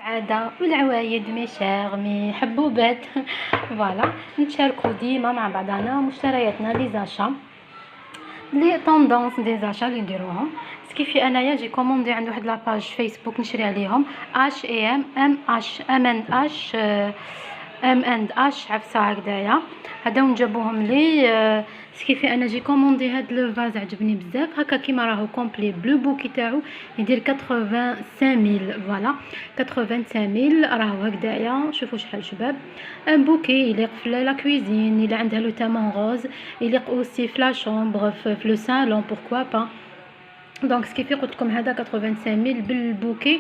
السعادة والعوايد مي شير مي حبوبات. فوالا نتشاركو ديما مع بعضنا مشترياتنا لي زاشا لي طوندونس دي زاشا اللي نديروهم. سكيفي انايا جي كوموندي عند واحد لاباج فيسبوك نشري عليهم اش اي ام ام اش ام اند اش ام اند اش عفسه هكذايا. هذا ونجابوهم لي سكيفي انا جي كوموندي هاد لو فاز عجبني بزاف هكا كيما راهو كومبلي بلو بوكي تاعو يدير 85000. فوالا 85000 راهو هكذايا. شوفوا شحال شباب. ان بوكي يليق في لا كويزين الا عندها لو تامون روز، يليق اوسي في لا شومبر في لو صالون بوركوا با. دونك سكيفي قلت لكم هذا 85000 بالبوكي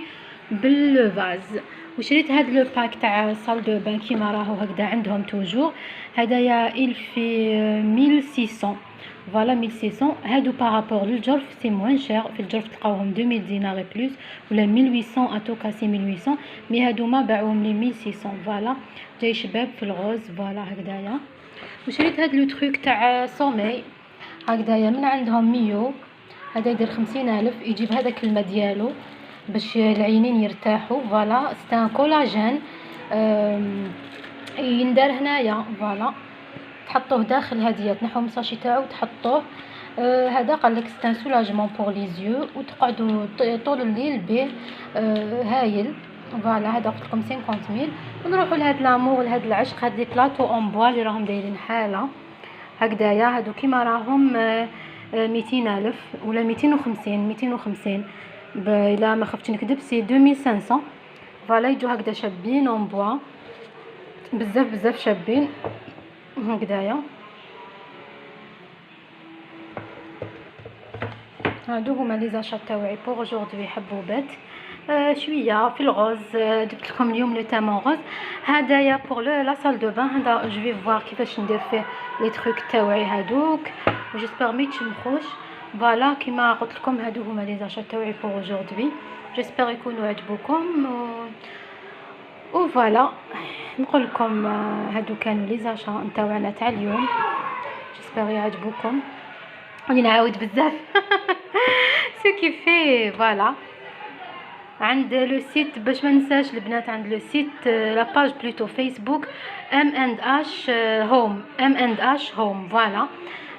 بالفاز. وشريت هاد لو باك تاع صال دو بان كيما راهو هكذا عندهم توجور. هدايا il في 1600. فوالا 1600. هادو بارابور للجرف سي موان شير. في الجرف تلقاوهم 2000 دينار بلس ولا 1800 اتوكا سي 1800. مي هادو ما باعوهم لي 1600. فوالا جاي شباب في الغوز. فوالا هكذايا. وشريت هاد لو تروك تاع صومي هكذايا من عندهم ميو. هذا يدير 50000. يجيب هذاك الماء ديالو باش العينين يرتاحوا. فوالا ستان كولاجين يندار هنايا. فوالا تحطوه داخل هديه تنحو مصاشي تاعو تحطوه. هذا قال لك ستان سولاجمون بور لي زيو وتقعدوا طول الليل به. هايل. فوالا هذا قلت لكم 50000. ونروحوا لهاد لامور لهاد العشق هاد لي بلاطو اون بوا اللي راهم دايرين حاله هكذايا. هادو كيما راهم 200000 ولا 250 الا ما خفتش نكذب سي 2500. فوالا يجوا هكذا شابين اون بوا بزاف شابين هكذايا. هادو هما لي زاشات تاوعي بور اجوردي حبوبات. شويه في الغوز. جبت لكم اليوم لو تامون غوز هدايا بور لا سال دو بان. هذا جو في فوار كيفاش ندير فيه لي تروك تاوعي هادوك وجيسبر ما يتشمخوش. فوالا كيما قلت لكم هادو هما لي زاشات تاوعي بور اجوردي. جيسبر يكونوا عجبوكم و فوالا نقول لكم هادو كانوا لي زاشا نتاوعنا تاع اليوم. جيسبر يعجبوكم راني نعاود بزاف. سو كيفي. فوالا عند لو سيت باش ما ننساش البنات عند لو سيت لاباج بلوتو فيسبوك ام اند اش هوم ام اند اش هوم. فوالا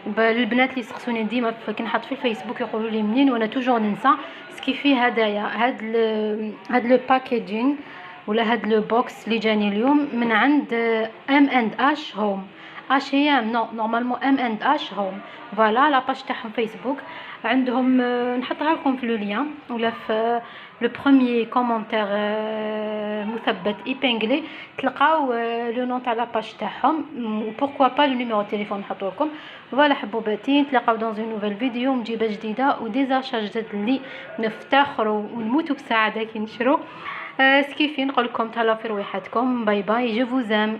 البنات اللي يسقسوني ديما كي نحط في الفيسبوك يقولوا لي منين وانا توجور ننسى. سكيفي هدايا هاد لو باكيجين ولا هاد لو بوكس اللي جاني اليوم من عند ام اند اش هوم. اش هي نورمالمون ام اند اش هوم. فوالا لاباج تاعهم فيسبوك عندهم. نحطها لكم في لو لين ولا في لو بروميير كومونتير مثبت ايبينغلي تلقاو لو نون تاع لاباج تاعهم وبوركوا با لو نيميرو تليفون نحطو لكم. فوالا حبوباتي نتلاقاو دون اون نوفيل فيديو مجيبه جديده وديزاشا جدد اللي نفتخروا ونموتوا بسعاده كي نشرو. سكيفي نقول لكم تهلاو في رويحتكم. باي باي جو فوزام.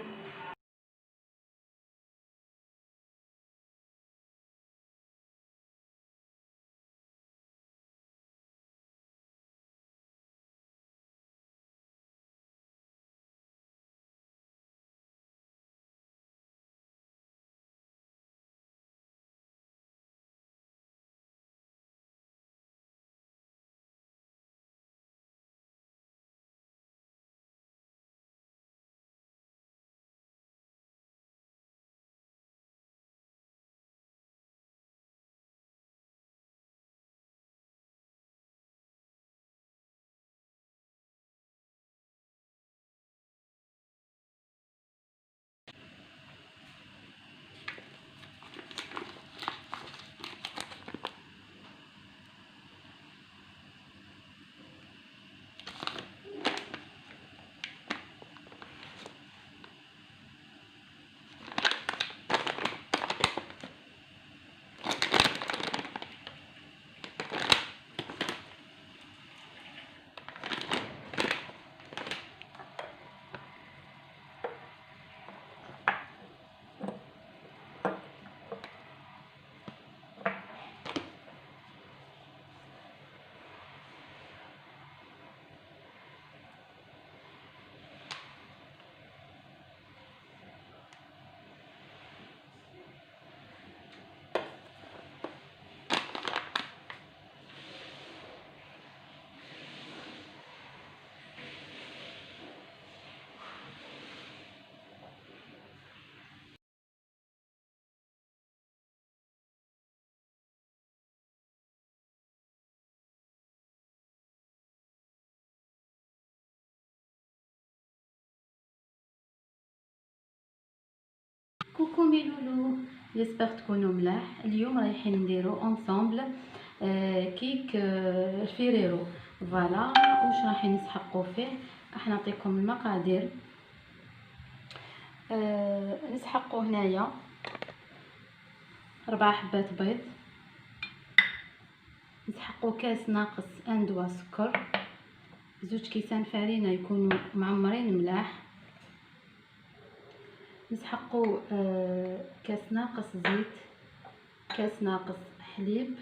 كوكو مي لولو، جيسبر تكونوا ملاح. اليوم رايحين نديرو اونصومبل كيك الفيريرو. فوالا واش رايحين نسحقوا فيه، راح نعطيكم المقادير. نسحقوا هنايا 4 حبات بيض، نسحقوا كاس ناقص 1 دوا سكر، 2 كيسان فرينه يكونوا معمرين ملاح، نسحقوا كاس ناقص زيت، كاس ناقص حليب،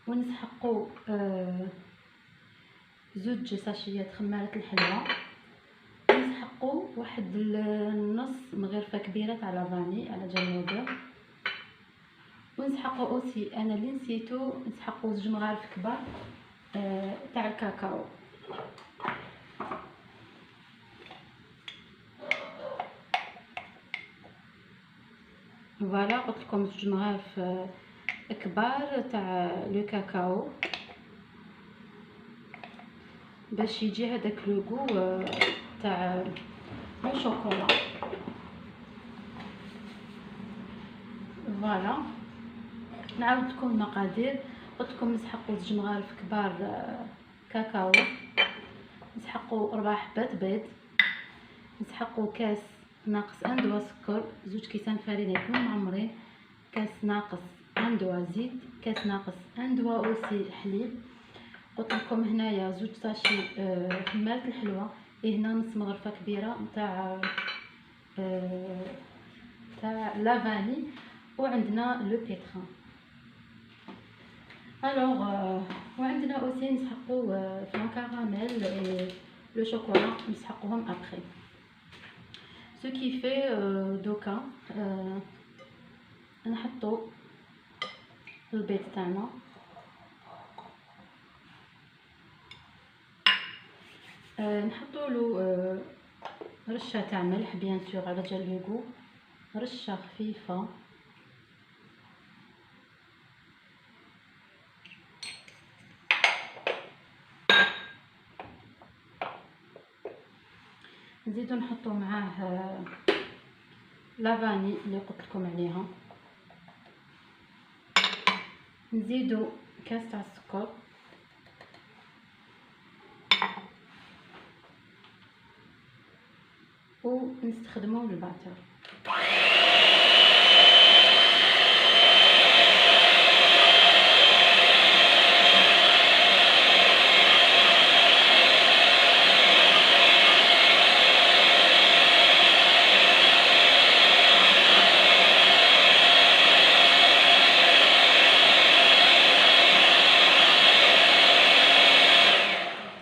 ونسحقوا 2 ساشيات خمارة الحلوى، نسحقوا واحد النص مغرفة كبيرة تاع لافاني على جال ونسحقوا اوسي انا اللي نسيتو نسحقوا 2 مغارف كبار تاع الكاكاو. فوالا قلت لكم 2 مغارف كبار تاع لو كاكاو باش يجي هذاك لو غو تاع لو شوكولا. فوالا نعاود لكم المقادير. قلت لكم نسحقوا 2 مغارف كبار كاكاو، نسحقوا 4 حبات بيض، نسحقوا كاس ناقص 1 دوا سكر، 2 كيسان فرينه يكونوا معمرين، كاس ناقص 1 دوا زيت، كاس ناقص 1 دوا اوسي حليب. قلت لكم هنايا 2 ساشي خمارة الحلوى، هنا نص مغرفه كبيره نتاع لافاني، وعندنا لو بيتران. الوغ وعندنا اوسي نسحقوا فلان كراميل اي لو شوكولا، نسحقوهم ابري. سو كي في دوكا نحطوا البيض تاعنا، نحطوا له رشه تاع ملح بيان سور على جال لوغو، رشه خفيفه، نزيدو نحطو معاه لافاني اللي قلت لكم عليها، نزيدو كاس تاع السكر، ونستخدمو الباتر.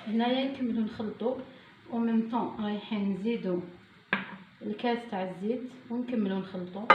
هنايا نكملو نخلطو و ميم طون رايحين نزيدو الكاس تاع الزيت ونكملو نخلطو.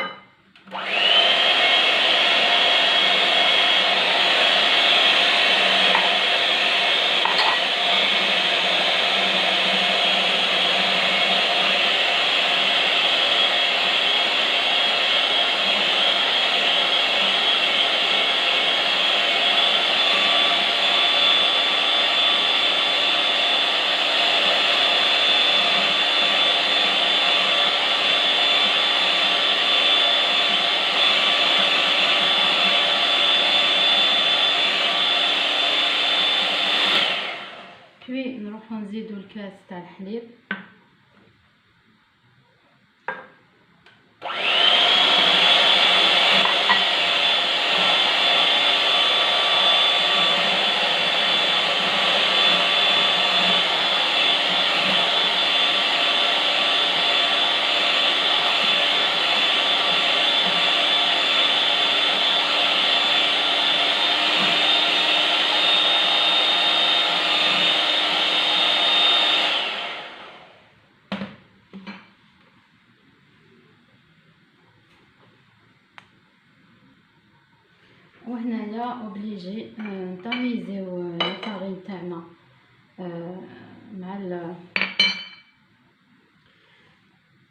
بوي نروحو نزيدو الكاس تاع الحليب، وهنايا اوبليجي نطاميزيو الفارين تاعنا مع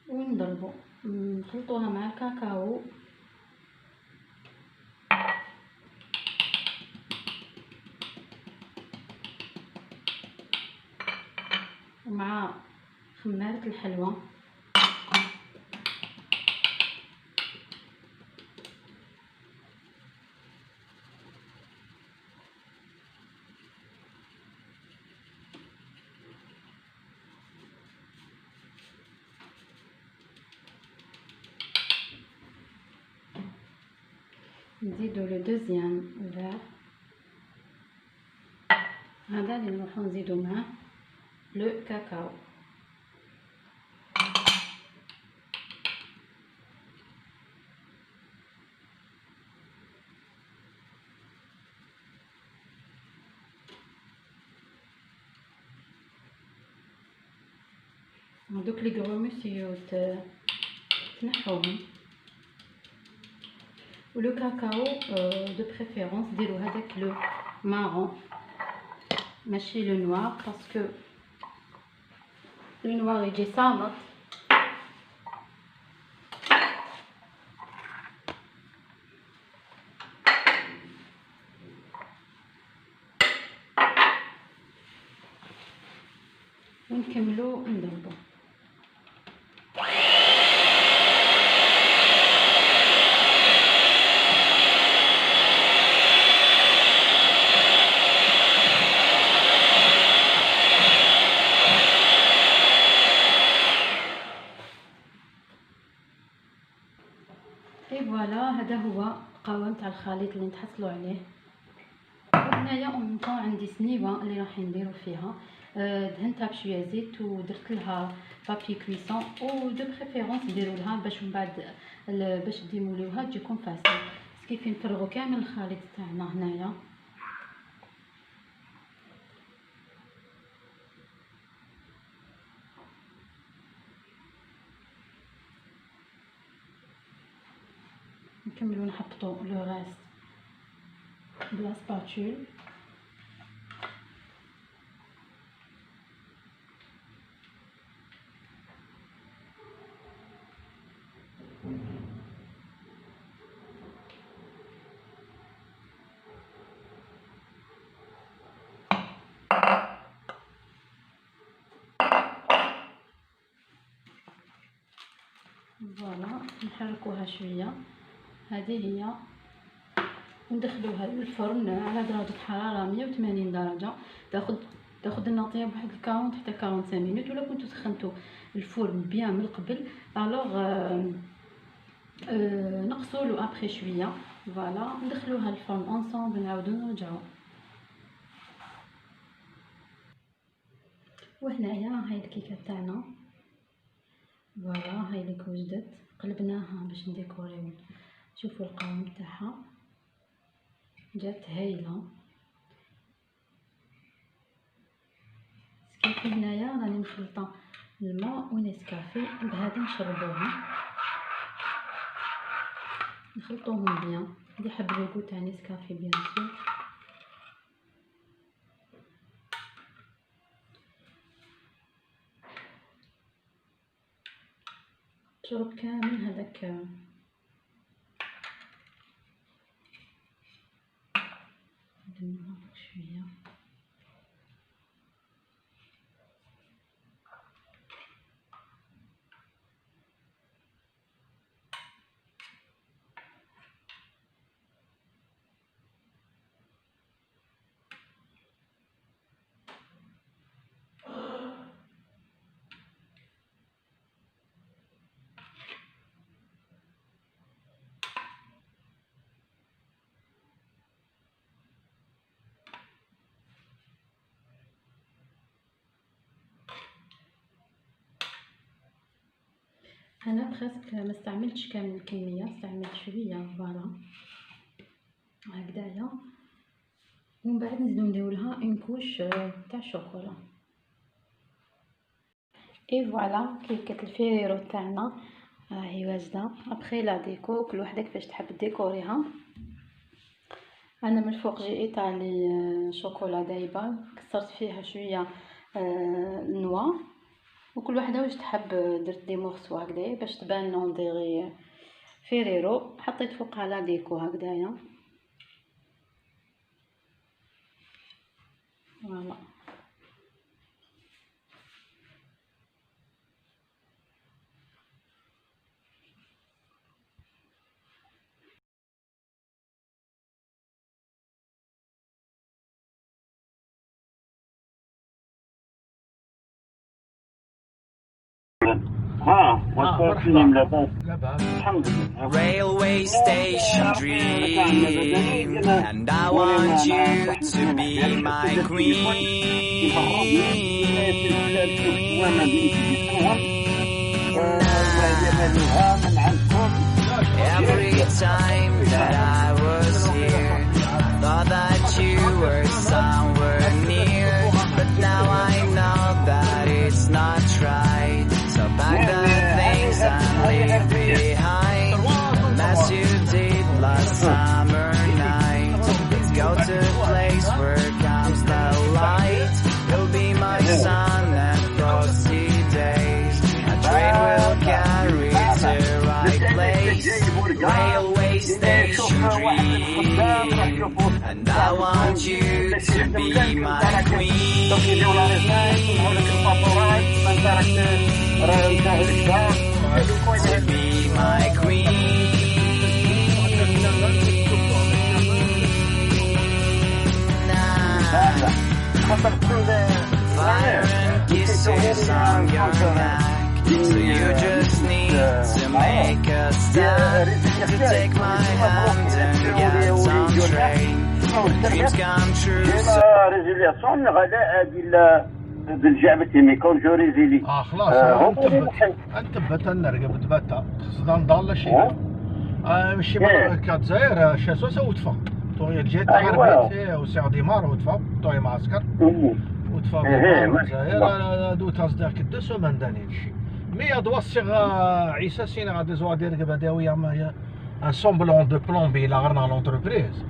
ونضربو نخلطوها مع الكاكاو ومع خمارة الحلوى نزيدو لو دوزيام فيغ هذا اللي نروحو نزيدو معاه لو كاكاو. هادوك لي غروميسيوت تنحوهم، ولو كاكاو دو بريفيرونس ديرو هذاك لو مارون ماشي لو نوار، باسكو لو نوار يجي صامت. ونكملو نضربو. اي فوالا، هذا هو القوام تاع الخليط اللي نتحصلوا عليه. وهنايا اون طون عندي سنيوه اللي راح نديرو فيها، دهنتها بشويه زيت ودرت لها بابي كويسون، و دو بريفيرونس ديروا لها باش من بعد باش ديموليوها تجيكم فاسيل. كيف نفرغوا كامل الخليط تاعنا هنايا. نكملو نحطو لو غاست بلا سباتول. فوالا، نحركوها شويه. هذه هي، وندخلوها للفرن على درجه حراره 180 درجه. تاخذ لنا طياب واحد 40 حتى 45 مينوت. ولا كنتو سخنتو الفرن بيان من قبل، الوغ نقصولو ابخي شويه. فوالا، ندخلوها للفرن اونصومبل، نعاودو نرجعو. وهنايا هاي الكيكه تاعنا. فوالا، هاي اللي وجدت قلبناها باش نديكوريو. شوفوا القوام تاعها جات هايله. سكيفي هنايا راني مخلطه الماء ونسكافي، بهذا نشربوها، نخلطوهم بيان. اللي حب لوغو تاع نسكافي بيان سور. تشرب كامل هذاك. نديرو شويه. انا برسك ما استعملتش كامل الكميه، استعملت شويه. فوالا هكذايا. ومن بعد نزيدو نديرو لها اون كوش تاع الشوكولا. اي فوالا، كيكه الفيريرو تاعنا راهي واجده. ابخي لا ديكو، كل وحده كيفاش تحب ديكوريها. انا من الفوق جي ايطالي شوكولا دايبه، كسرت فيها شويه النوا، وكل وحده واش تحب درت دي مورسو هكذا باش تبان نون ديغي فيريرو. حطيت فوقها لا ديكو هكذايا. فوالا، وصلتني لاباس. لاباس الحمد لله. Railway station dream, and I want you to be my queen. Every time that I was here, I thought that you were somewhere near, but now I know that it's not right. So pack the things and leave behind the mess you did last summer night. Let's go to a place where comes the light. You'll be my sun and frosty days. A train will carry to right place. Railway station dream, and I want you to be my queen. To be my queen. Fire and kisses on your neck. So you just need to make a step, to take my hand and get on train. Dreams come true. ريزيلياسيون الغلاء بالجعبتي مي كون جو ريزيلي. خلاص انتبت نرقب تبتا خصنا نضل شي. ماشي كتزاير شاسو سوتفا تو جيت عربيت وسع ديمار وتفا توي معسكر وتفا زاير دوت هازدار كدو سومان داني شي مي دوصيغ عيسى سينا غادي زوادير قباداويه ما ان سومبلون دو بلومبي لا غرنا لونتربريز.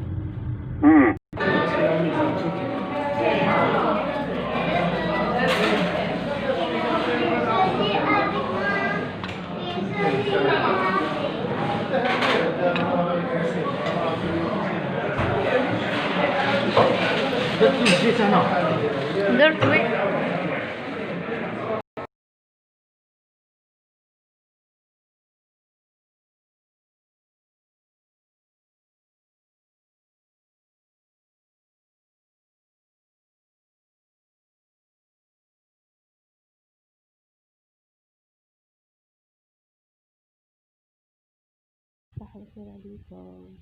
درت الزيت انا درت وي صح الخير عليكم.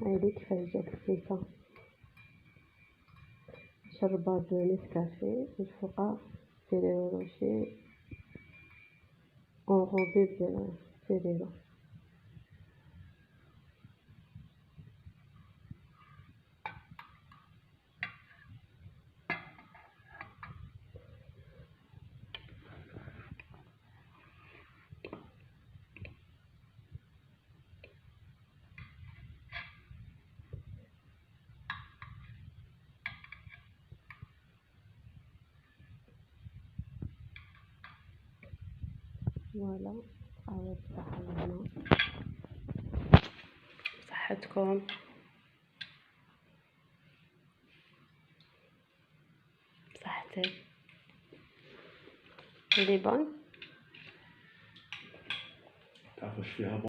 هايلي كيفاش جات الكيكه. شربات نسكافيه الفوقا فيريرو روشي اونغوبي بفيريرو. فوالا قهوة بصحة هنا بصحتكم. بصحتي اللي بون. تعرفش فيها